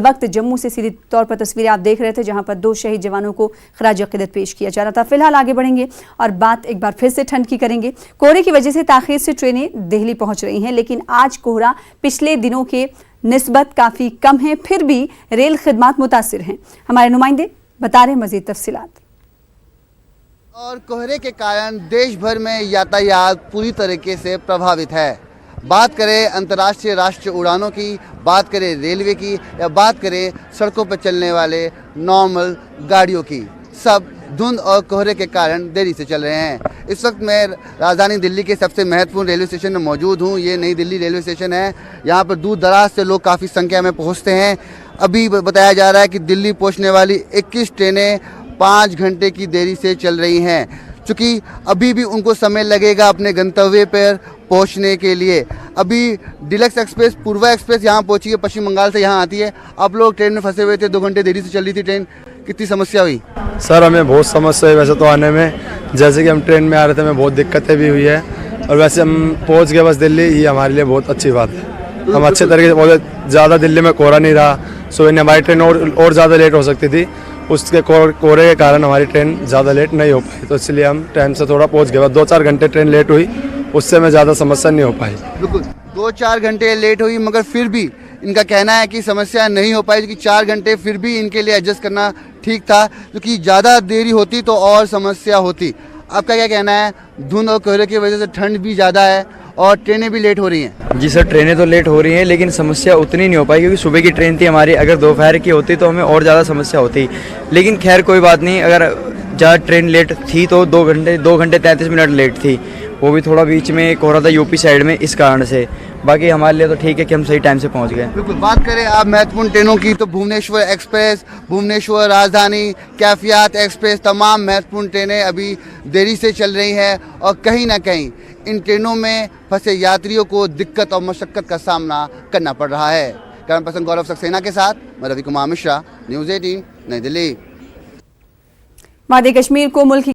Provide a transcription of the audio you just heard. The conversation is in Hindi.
वक्त जम्मू से सीधे तौर पर तस्वीरें आप देख रहे थे, जहां पर 2 शहीद जवानों को खराज अकीदत पेश किया जा रहा था। फिलहाल आगे बढ़ेंगे और बात एक बार फिर से ठंड की करेंगे। कोहरे की वजह से ताखीर से ट्रेनें दिल्ली पहुंच रही हैं, लेकिन आज कोहरा पिछले दिनों के निस्बत काफी कम है, फिर भी रेल खिदमात मुतासिर हैं। हमारे नुमाइंदे बता रहे मजीद तफसीलात। और कोहरे के कारण देश भर में यातायात पूरी तरीके से प्रभावित है। बात करें अंतर्राष्ट्रीय राष्ट्रीय उड़ानों की, बात करें रेलवे की, या बात करें सड़कों पर चलने वाले नॉर्मल गाड़ियों की, सब धुंध और कोहरे के कारण देरी से चल रहे हैं। इस वक्त मैं राजधानी दिल्ली के सबसे महत्वपूर्ण रेलवे स्टेशन में मौजूद हूँ। ये नई दिल्ली रेलवे स्टेशन है। यहाँ पर दूर दराज से लोग काफ़ी संख्या में पहुँचते हैं। अभी बताया जा रहा है कि दिल्ली पहुँचने वाली 21 ट्रेनें 5 घंटे की देरी से चल रही हैं, क्योंकि अभी भी उनको समय लगेगा अपने गंतव्य पर पहुंचने के लिए। अभी डिलक्स एक्सप्रेस, पूर्वा एक्सप्रेस यहाँ पहुंची है, पश्चिम बंगाल से यहाँ आती है। आप लोग ट्रेन में फंसे हुए थे, 2 घंटे देरी से चल रही थी ट्रेन, कितनी समस्या हुई? सर हमें बहुत समस्या हुई वैसे तो आने में। जैसे कि हम ट्रेन में आ रहे थे, हमें बहुत दिक्कतें भी हुई है, और वैसे हम पहुँच गए बस दिल्ली, ये हमारे लिए बहुत अच्छी बात है। हम अच्छे तरीके से बहुत ज़्यादा दिल्ली में कोहरा नहीं रहा, सो इन हमारी ट्रेन और ज़्यादा लेट हो सकती थी। उसके कोहरे के कारण हमारी ट्रेन ज़्यादा लेट नहीं हो पाई, तो इसलिए हम टाइम से थोड़ा पहुंच गए। 2-4 घंटे ट्रेन लेट हुई, उससे में ज़्यादा समस्या नहीं हो पाई। बिल्कुल 2-4 घंटे लेट हुई, मगर फिर भी इनका कहना है कि समस्या नहीं हो पाई, क्योंकि 4 घंटे फिर भी इनके लिए एडजस्ट करना ठीक था, क्योंकि ज़्यादा देरी होती तो और समस्या होती। आपका क्या कहना है? धुंध और कोहरे की वजह से ठंड भी ज़्यादा है और ट्रेनें भी लेट हो रही हैं। जी सर, ट्रेनें तो लेट हो रही हैं, लेकिन समस्या उतनी नहीं हो पाई, क्योंकि सुबह की ट्रेन थी हमारी। अगर दोपहर की होती तो हमें और ज़्यादा समस्या होती, लेकिन खैर कोई बात नहीं। अगर ज़्यादा ट्रेन लेट थी तो 2 घंटे 33 मिनट लेट थी, वो भी थोड़ा बीच में एक हो रहा था यूपी साइड में, इस कारण से। बाकी हमारे लिए तो ठीक है कि हम सही टाइम से पहुंच गए। बिल्कुल। बात करें आप महत्वपूर्ण ट्रेनों की, तो भुवनेश्वर एक्सप्रेस, भुवनेश्वर राजधानी, कैफियत एक्सप्रेस, तमाम महत्वपूर्ण ट्रेनें अभी देरी से चल रही हैं, और कहीं ना कहीं इन ट्रेनों में फंसे यात्रियों को दिक्कत और मशक्कत का सामना करना पड़ रहा है। कैमरा पर्सन गौरव सक्सेना के साथ मैं रवि कुमार मिश्रा, न्यूज़ 18 नई दिल्ली। वादी कश्मीर को मुल्क